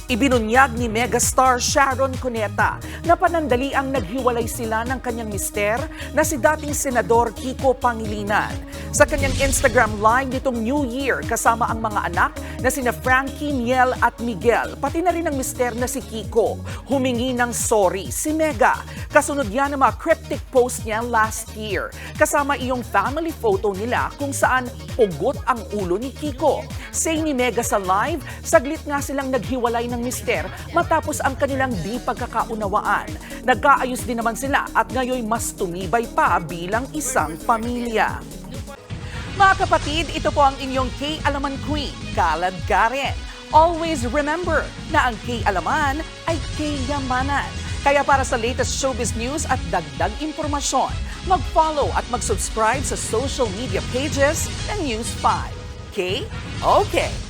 Ibinunyag ni megastar Sharon Cuneta na panandaliang naghiwalay sila ng kanyang mister na si dating Senador Kiko Pangilinan. Sa kanyang Instagram live nitong New Year kasama ang mga anak na sina Frankie, Miel at Miguel, pati na rin ang mister na si Kiko. Humingi ng sorry si Mega. Kasunod yan ng mga cryptic post niya last year. Kasama iyong family photo nila kung saan ugot ang ulo ni Kiko. Say ni Mega sa live, saglit nga silang naghiwalay ng mister matapos ang kanilang di pagkakaunawaan. Nagkaayos din naman sila at ngayon mas tumibay pa bilang isang pamilya. Mga kapatid, ito po ang inyong K-Alaman Queen, Kalad Karen. Always remember na ang K-Alaman ay K-Yamanan. Kaya para sa latest showbiz news at dagdag impormasyon, mag-follow at mag-subscribe sa social media pages ng News 5. K? Okay.